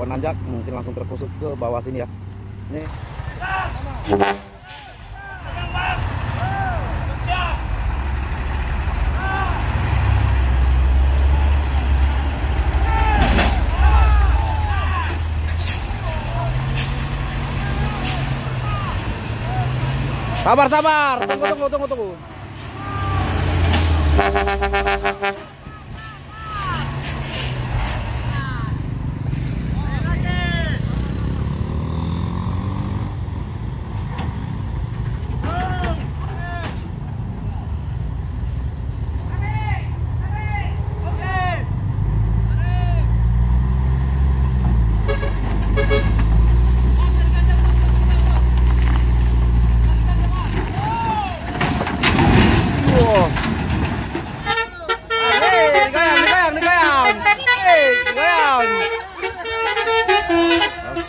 nanjak mungkin langsung terkusut ke bawah sini ya. Nih. Sabar, sabar. Tunggu.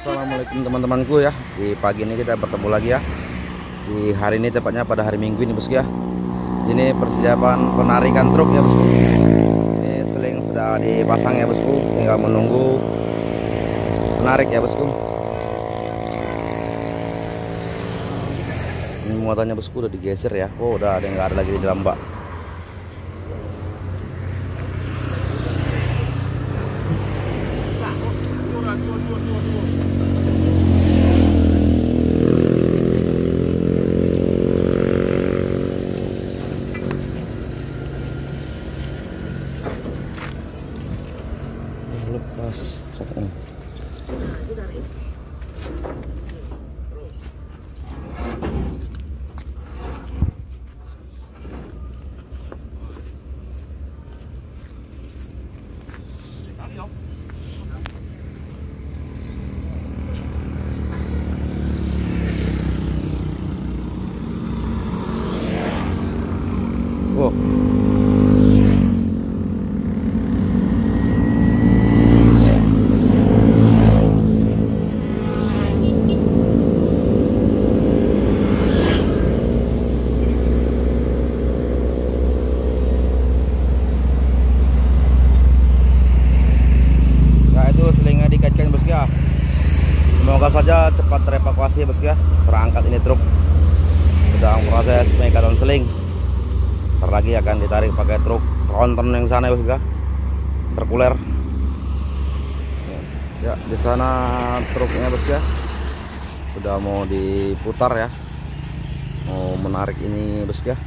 Assalamualaikum teman-temanku ya. Di pagi ini kita bertemu lagi ya. Di hari ini tepatnya pada hari Minggu ini bosku ya. Sini persiapan penarikan truk ya bosku. Ini seling sudah dipasang ya bosku. Tinggal menunggu penarik ya bosku. Ini muatannya bosku udah digeser ya. Oh udah ada yang nggak ada lagi di dalam bak. Lepas satu. Wow. Semoga saja cepat terevakuasi bosku ya. Terangkat ini truk sedang proses pengikatan seling. Ntar lagi akan ditarik pakai truk tronton yang sana ya bosku ya. Terkuler. Ya di sana truknya bosku ya. Sudah mau diputar ya. Mau menarik ini bosku ya.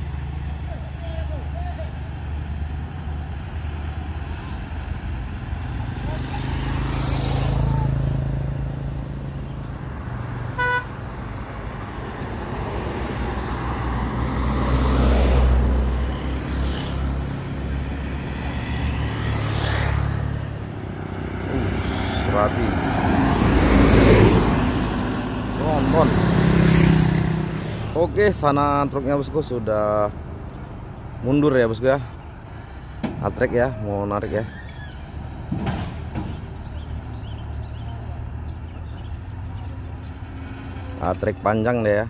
Rapi nonton. Oke, sana truknya bosku sudah mundur ya bosku ya. Atrek ya, mau narik ya. Atrek panjang deh ya.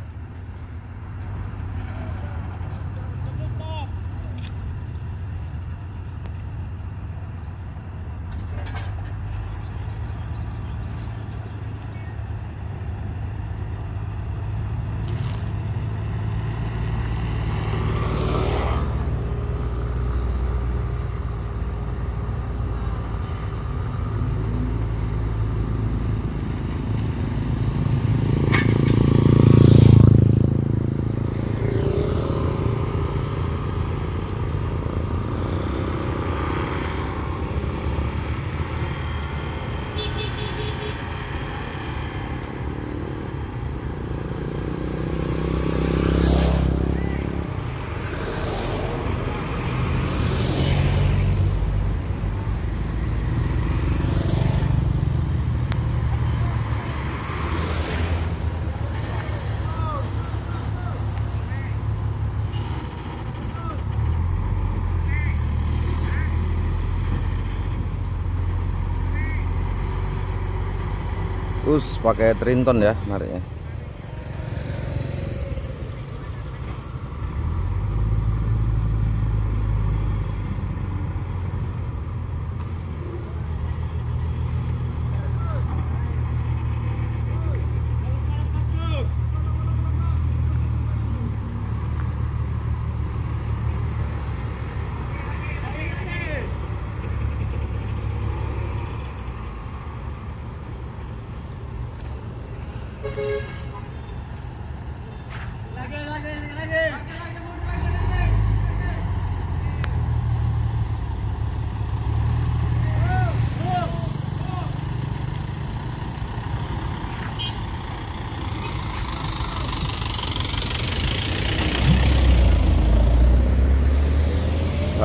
Terus pakai trinton ya nariknya.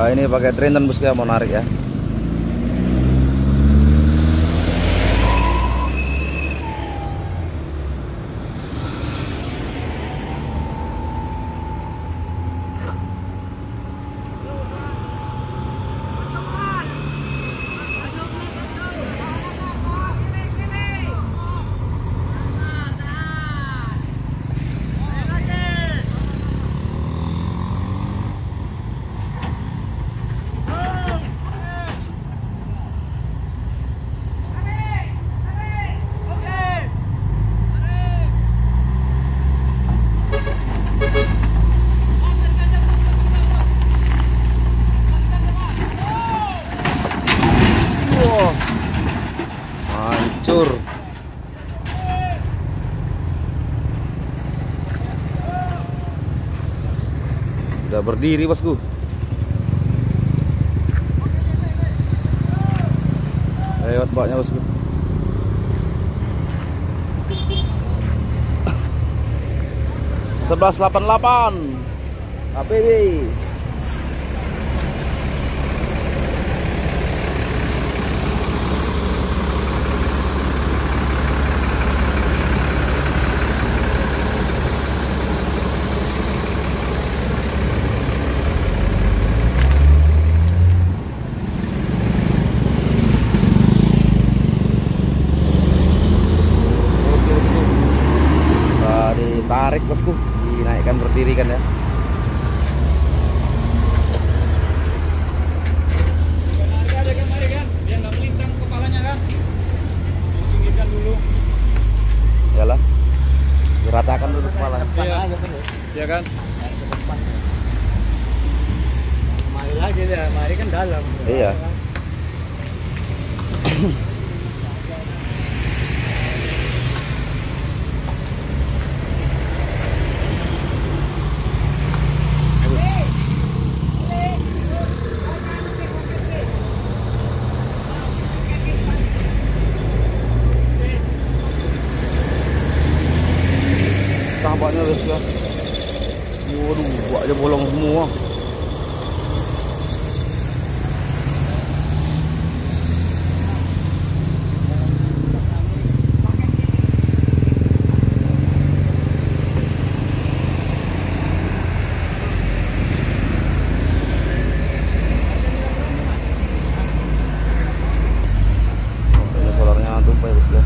Nah, ini pakai Triton bosku ya, mau narik ya. Hancur. Udah berdiri bosku. Lewat baknya bosku. Sebelas 88 APW. Ditarik bosku, dinaikkan berdiri kan ya. Biar nggak melintang kepalanya kan. Pinggirkan dulu. Yalah, diratakan dulu kepala. Iya kan. Mari lagi ya, mari kan dalam. Iya. Tampaknya guys ya. Waduh, baknya bolong semua. Ini solarnya tumpah ya guys ya.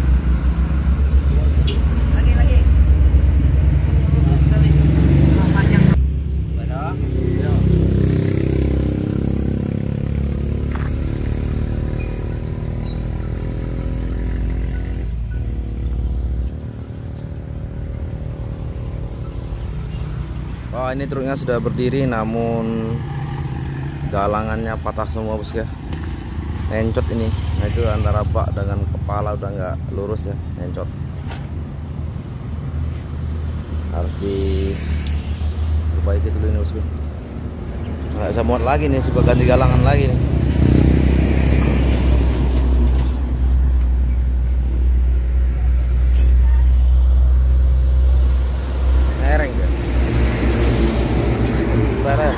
Wah, ini truknya sudah berdiri namun galangannya patah semua bos ya. Encot ini. Nah, itu antara bak dengan kepala udah nggak lurus ya, encot. Harus diperbaiki dulu ini bosku. Nggak bisa muat lagi nih, suka ganti galangan lagi nih. Nereng ya. Barang.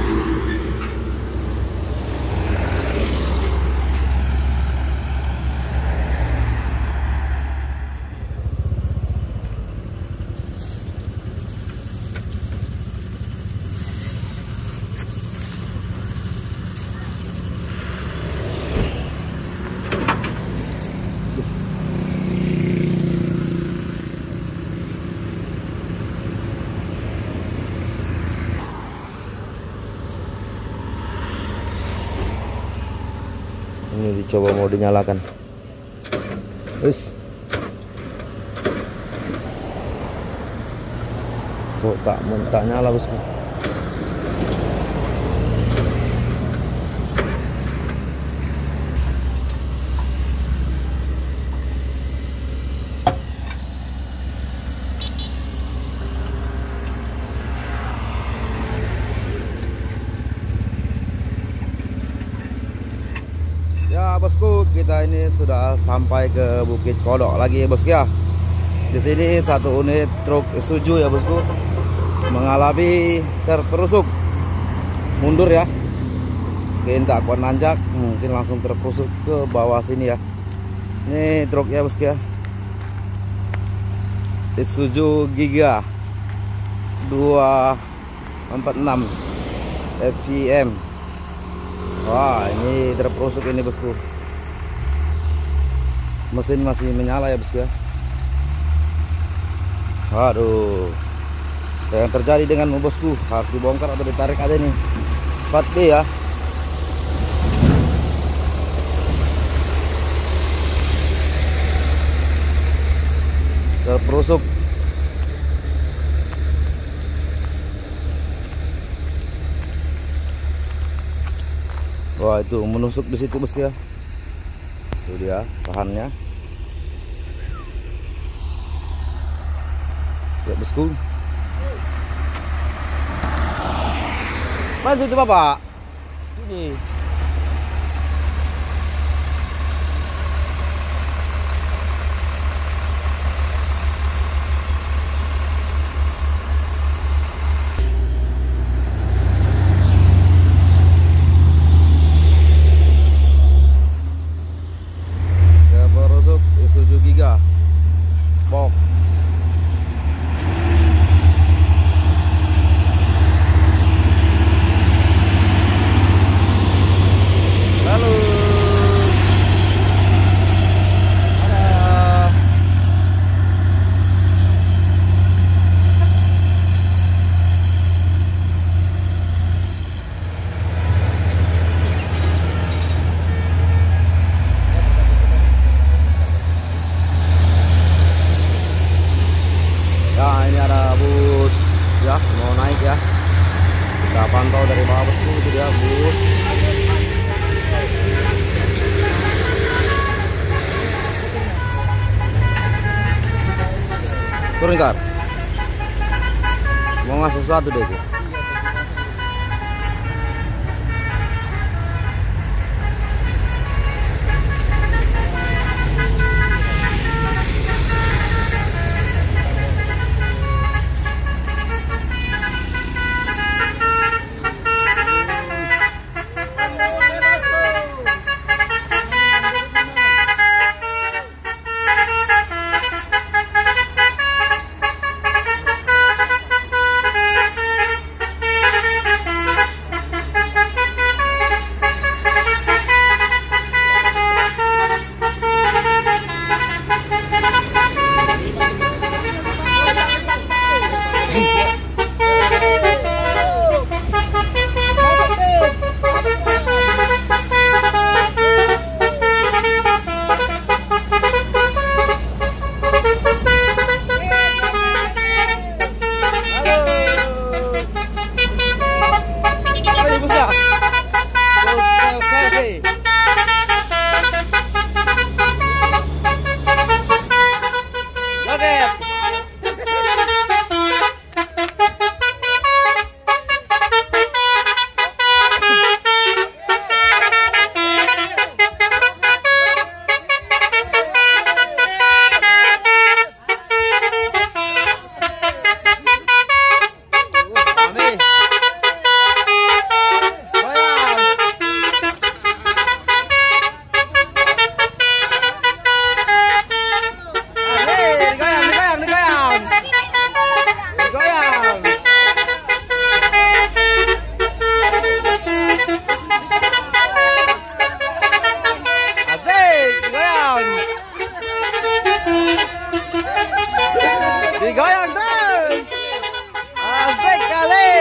Ini dicoba mau dinyalakan. Wis. Kok tak nyala bosku. Ya bosku, kita ini sudah sampai ke Bukit Kodok lagi ya bosku ya. Di sini satu unit truk Isuzu ya bosku mengalami terperosok mundur ya. mungkin tak kuat nanjak, mungkin langsung terperosok ke bawah sini ya. Ini truk ya bosku ya, Isuzu Giga 246 FVM. Wah, ini terperosok ini bosku. Mesin masih menyala ya bosku ya. Waduh, apa yang terjadi dengan bosku? Harus dibongkar atau ditarik aja nih. 4B ya. Terperosok. Wah, itu menusuk di situ bosku ya. Itu dia bahannya. Ya bosku. Mana itu Bapak? Ini. Terperosok Isuzu Giga box. Lalu ada ya, ini ada bus ya, mau naik ya. Kita pantau dari bawah bosku, itu dia bus. Turun Kar. Mau ngasih sesuatu deh. Digoyang terus. Asik kali.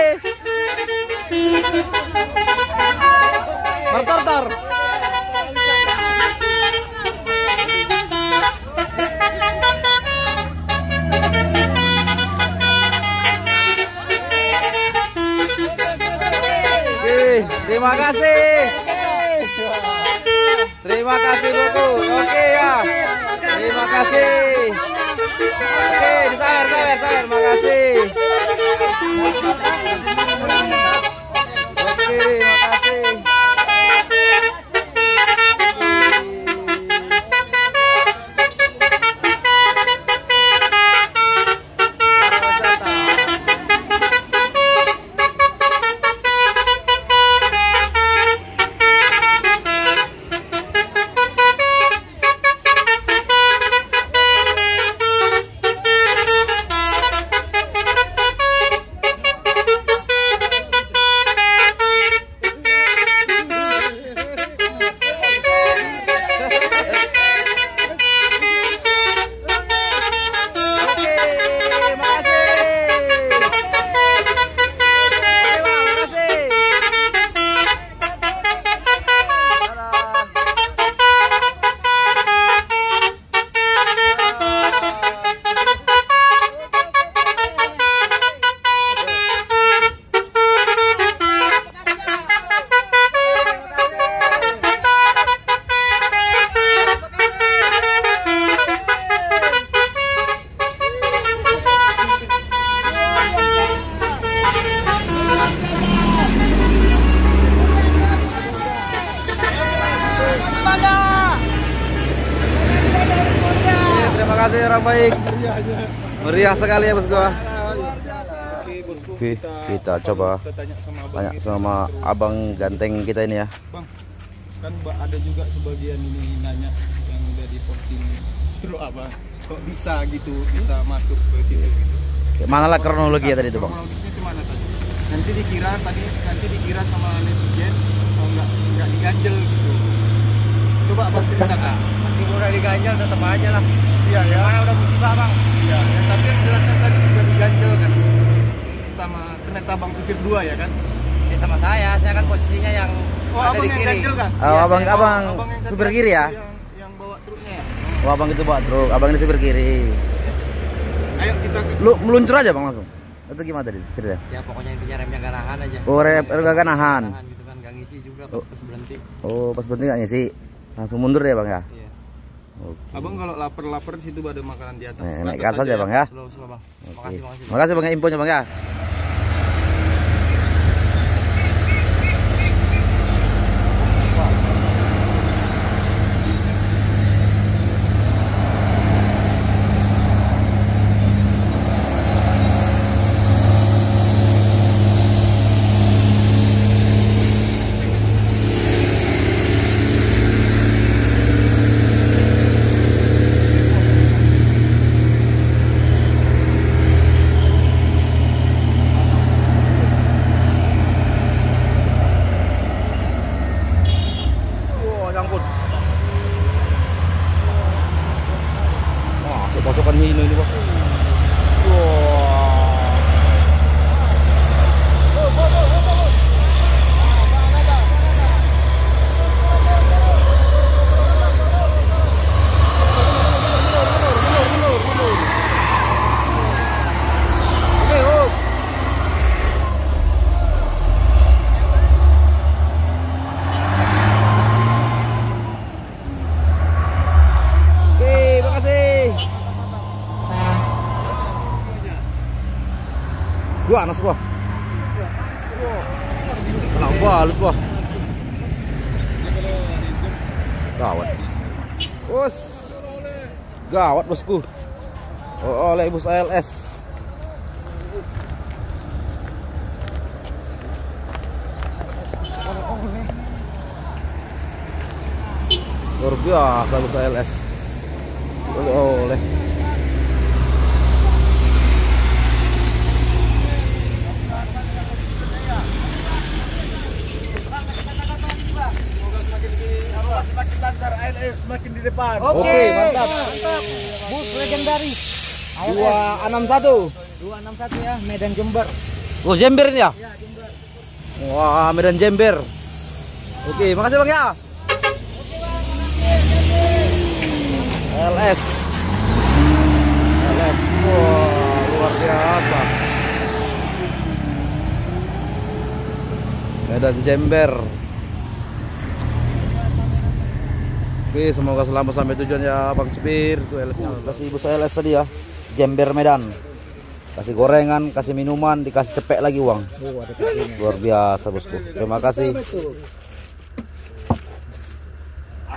Bertor-tor. Terima kasih. Terima kasih Buku. Oke ya. Terima kasih. Oke, disawer. Makasih. Oke, makasih. kasih orang baik. Meriah sekali ya bosku. Oke, kita coba tanya sama abang ganteng kita ini ya. Bang, kan ada juga sebagian ini nanya yang udah diposting terus apa? Kok bisa gitu, bisa masuk ke situ gitu. Mana lah kronologi ya tadi itu bang? Kronologisnya gimana tadi? Nanti dikira sama netizen oh nggak diganjel gitu. Coba abang ceritakan. Masih udah diganjel tetap aja lah. Iya ya. Mana udah musibah bang. Iya, ya, tapi yang jelasnya tadi sudah diganjel kan sama ternyata abang supir 2 ya kan? Ya sama saya kan posisinya yang Oh, ada abang di yang kiri. ganjel kan? Oh, abang yang supir satu kiri ya? Yang bawa truknya ya? Oh, abang itu bawa truk, abang ini supir kiri. Ayo kita Lu meluncur aja bang langsung? Atau gimana tadi cerita? Ya pokoknya intinya remnya gak nahan aja. Oh, rem gak nahan. Gitu kan, gak ngisi juga pas berhenti. Oh, pas berhenti gak ngisi? Langsung mundur ya bang ya? Iya. Oke. Abang kalau lapar di situ ada makanan di atas. Naik gas aja bang ya? Slow bang. Oke. Makasih. Makasih bang ya infonya bang ya. Pasukan Hino ini bang. Gua anas gua. Kena balut gua. Gawat. Bos. Gawat bosku. Oh, oleh bus ALS. Luar biasa bus ALS. Oleh. Semakin lancar ALS semakin di depan. Oke, mantap. Bus legendaris. 261. 261 ya, Medan Jember. Oh, Jember ini ya? Ya, Jember. Wah, Medan Jember. Oke, makasih bang ya. LS. Wah, luar biasa. Medan Jember. Oke, semoga selamat sampai tujuan ya bang supir. Itu LS-nya. Kasih bus LS tadi ya. Jember Medan. Kasih gorengan, kasih minuman, dikasih cepek lagi uang. Luar biasa bosku. Terima kasih.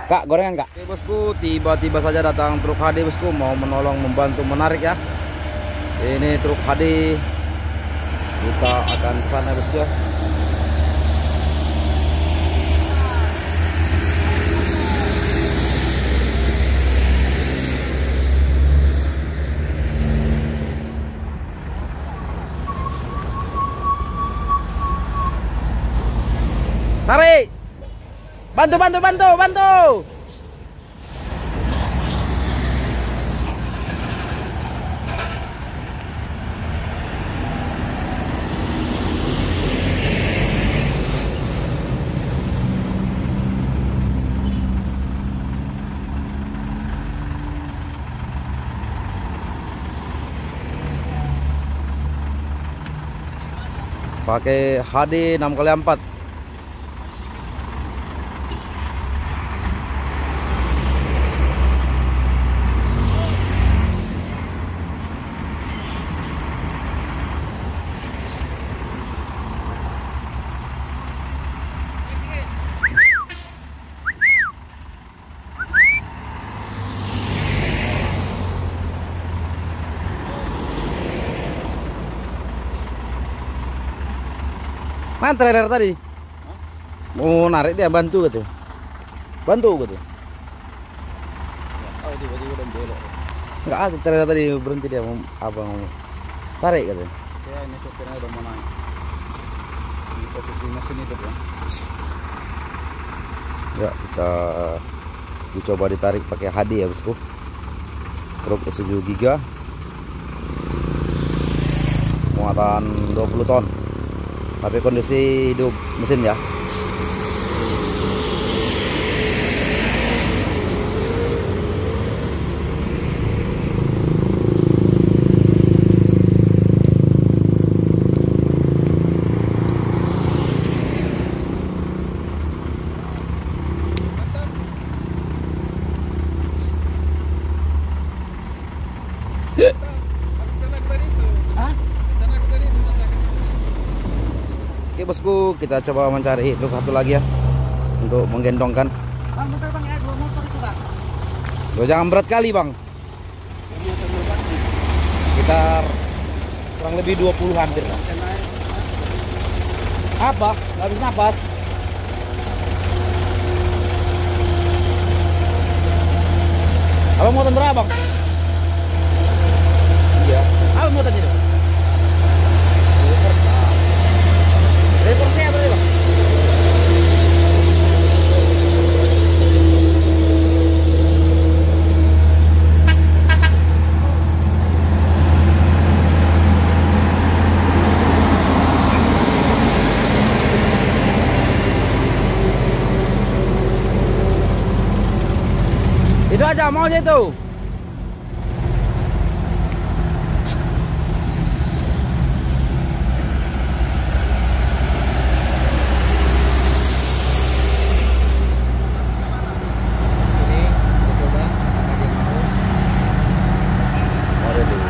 Kak, gorengan kak. Oke bosku, tiba-tiba saja datang truk HD bosku, mau menolong membantu menarik ya. Ini truk HD. Kita akan ke sana bosku ya. Tarik. Bantu. Pakai HD 6x4. Mana trailer tadi? Mau narik dia, bantu gitu. Bantu gitu. Oh, tiba-tiba udah belok. Enggak ada trailer tadi berhenti dia mau apa mau tarik gitu. Ya, ini sopirnya udah mau naik. Di posisi mesin itu kan. Ya, kita dicoba ditarik pakai HD ya, bosku. Truk Isuzu Giga. Muatan 20 ton. Tapi kondisi hidup mesin ya. Oke bosku, kita coba mencari truk satu lagi ya untuk menggendongkan. Bang, motor bang ya, 2 motor itu bang. Loh, jangan berat kali bang. Sekitar kurang lebih 20 hampir lah. Apa? Nggak habis napas. Abang muatan berapa bang? Iya. Apa muatan ini? Dari Porsche berarti bang? Itu aja, mau aja itu. Ini kita coba apa dia mau. Ada dulu.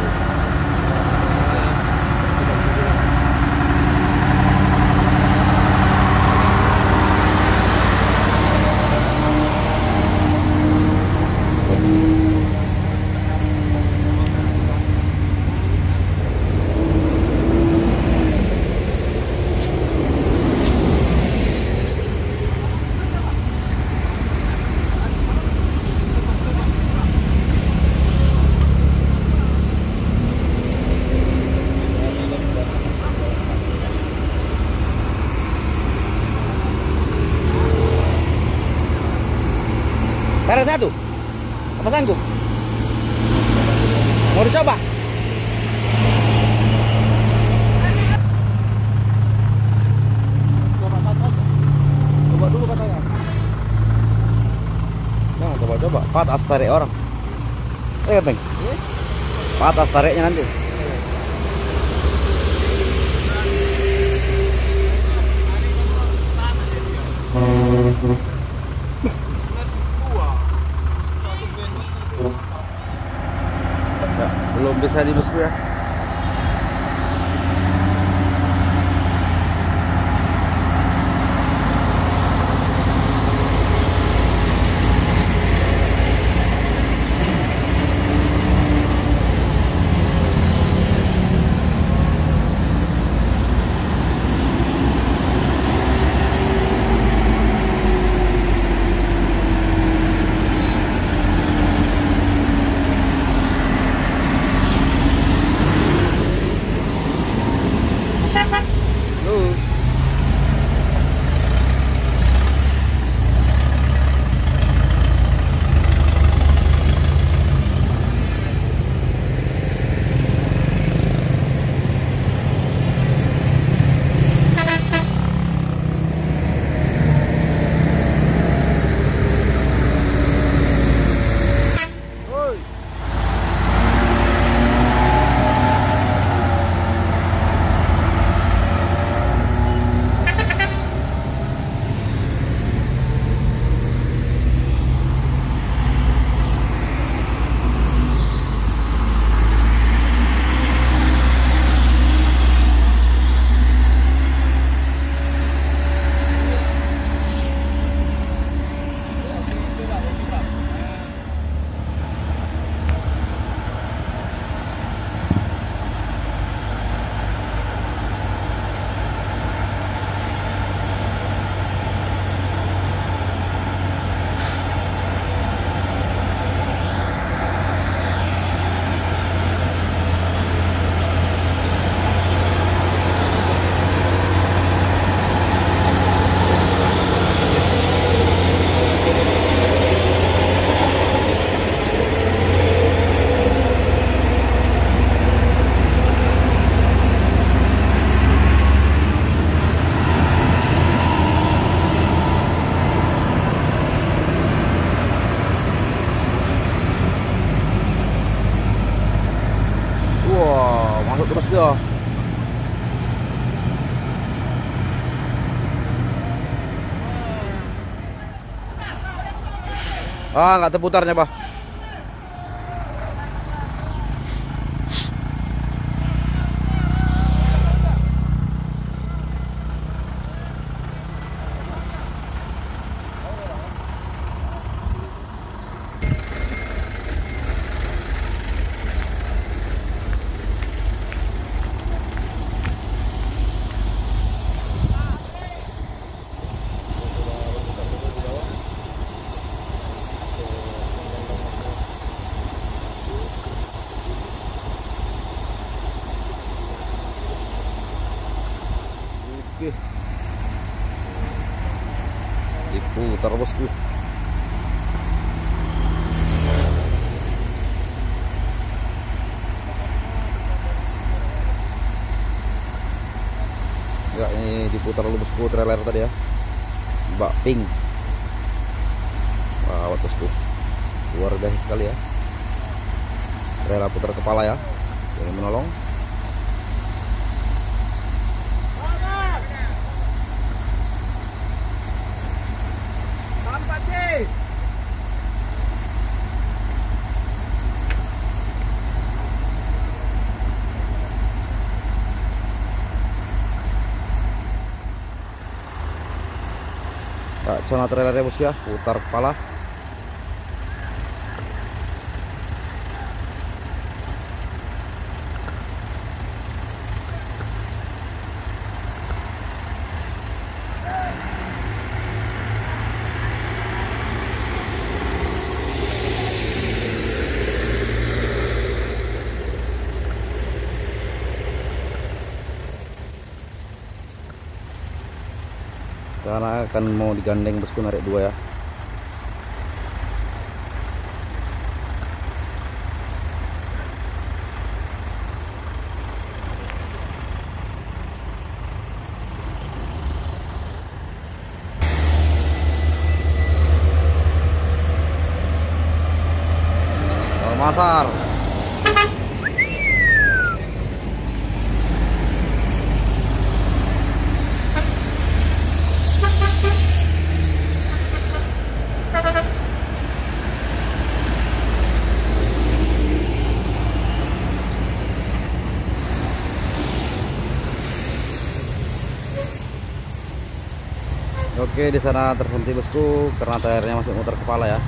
Tarik satu. Apa sanggup? Mau dicoba? Coba dulu katanya. Nah, coba-coba. Patas tarik orang. Peng. Patas tariknya nanti. Ya, belum bisa di bosku ya. masuk terus dia. Ah, nggak terputarnya, Pak. Oke. Diputar bosku. Ya, ini diputar dulu bosku trailer tadi ya. Mbak Pink. Wah, bosku. Luar biasa sekali ya. Trailer putar kepala ya. Yang menolong. Zona trailernya bos ya, putar kepala. Karena akan mau digandeng bosku, narik dua ya. Masar. Oke, di sana terhenti bosku karena tayarnya masih muter kepala ya.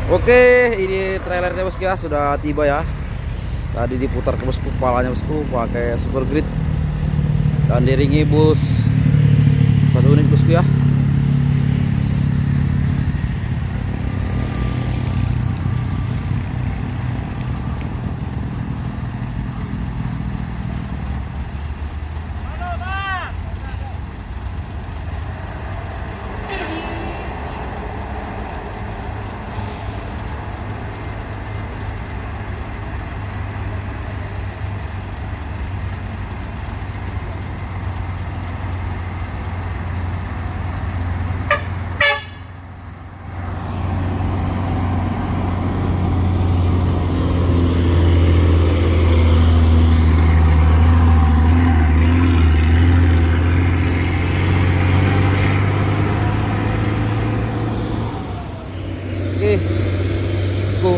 Oke, ini trailernya bosku ya, sudah tiba ya. Tadi diputar ke bosku kepalanya bosku pakai super grid dan diringi bus 1 unit bosku ya. Oke, bosku,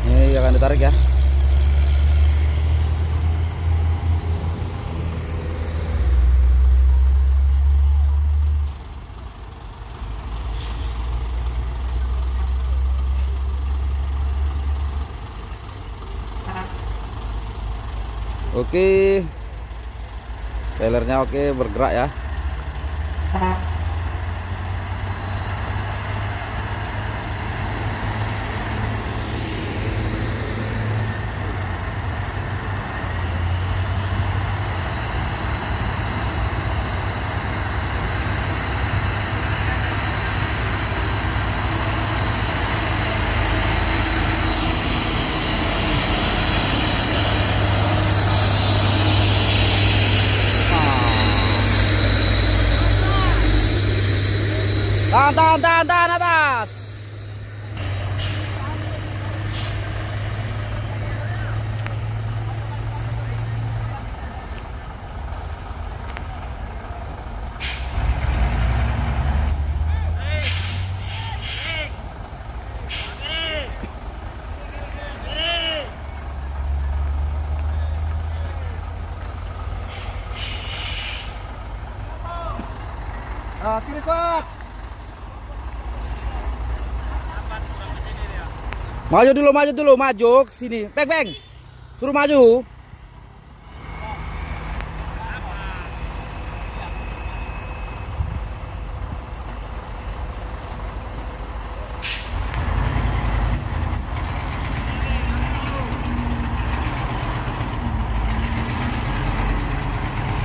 ini akan ditarik ya. Oke. Trailernya oke, bergerak ya. Tahan atas. Kiri kuat. Maju dulu, maju ke sini. Beng. Suruh maju.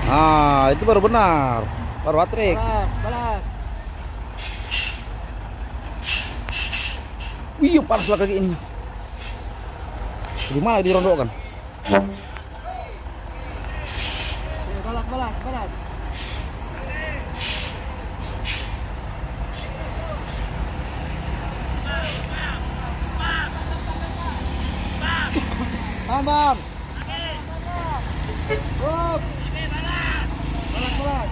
Ah, itu baru benar. Baru hat-trick. Balas. Wih, panas lah kaki ini. Gimana dirondokkan? Balas. Bam. Up. Balas.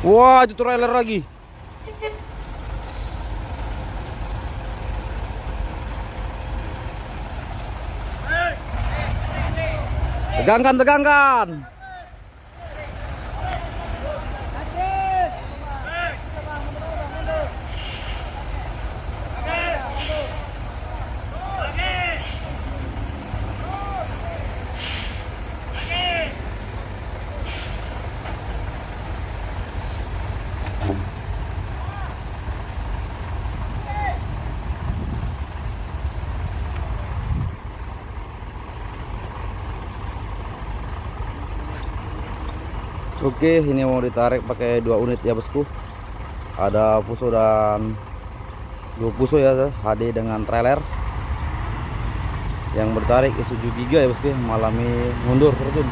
Wah, itu trailer lagi. Tegangkan. Oke, ini mau ditarik pakai 2 unit ya bosku. Ada Fuso dan 2 Fuso ya, HD dengan trailer. Yang bertarik Isuzu Giga ya bosku, mengalami mundur terjun.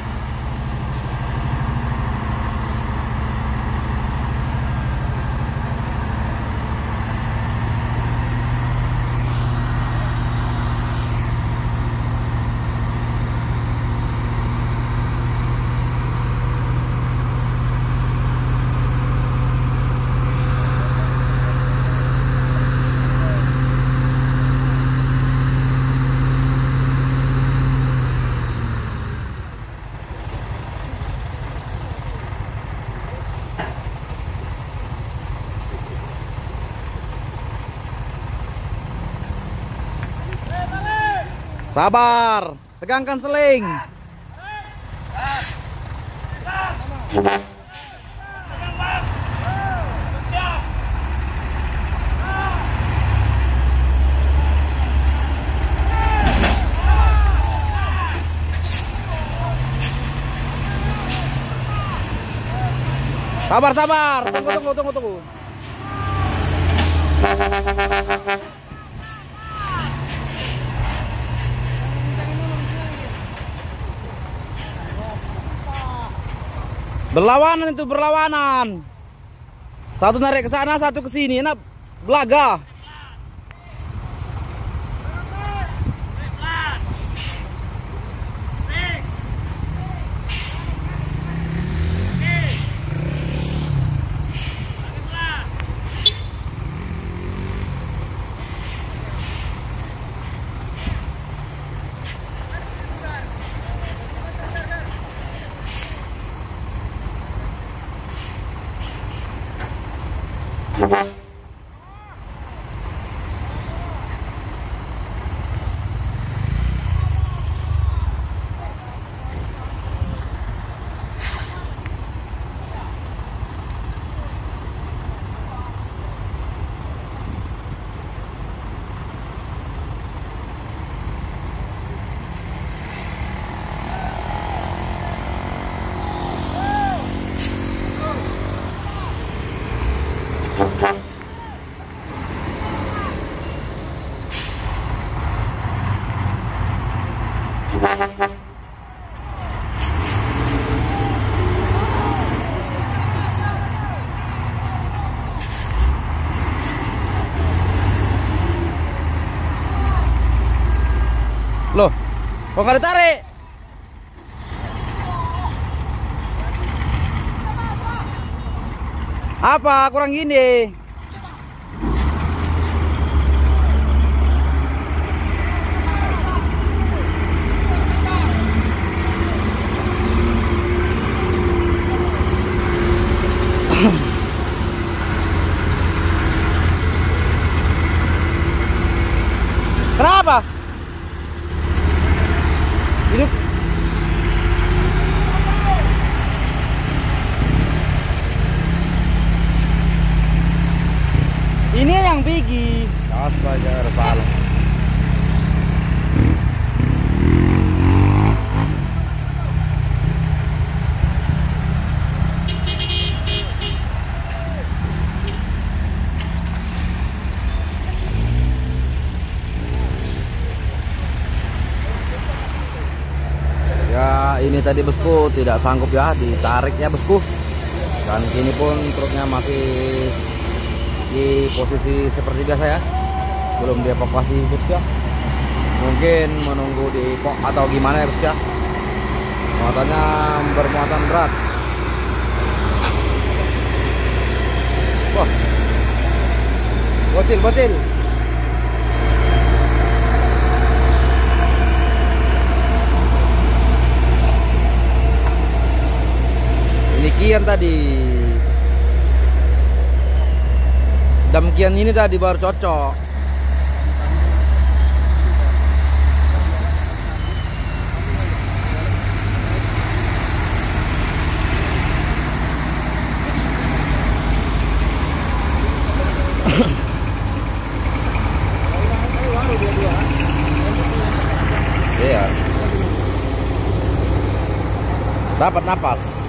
Sabar, tegangkan seling. Sabar. Tunggu. Berlawanan. Satu narik ke sana, satu ke sini. Enak belaga. Loh, kok nggak ditarik? Apa kurang gini? Kenapa? Hidup. Ini yang pergi. Astaga, salah. Ya, ini tadi bosku tidak sanggup ya ditarik ya bosku. Dan kini pun truknya masih di posisi seperti biasa ya, belum dievakuasi bosku ya. Mungkin menunggu di pok atau gimana ya bosku ya. Muatannya bermuatan berat. Wah, bocil. Ini kian tadi. Damkian ini tadi baru cocok. Iya. Dapat napas.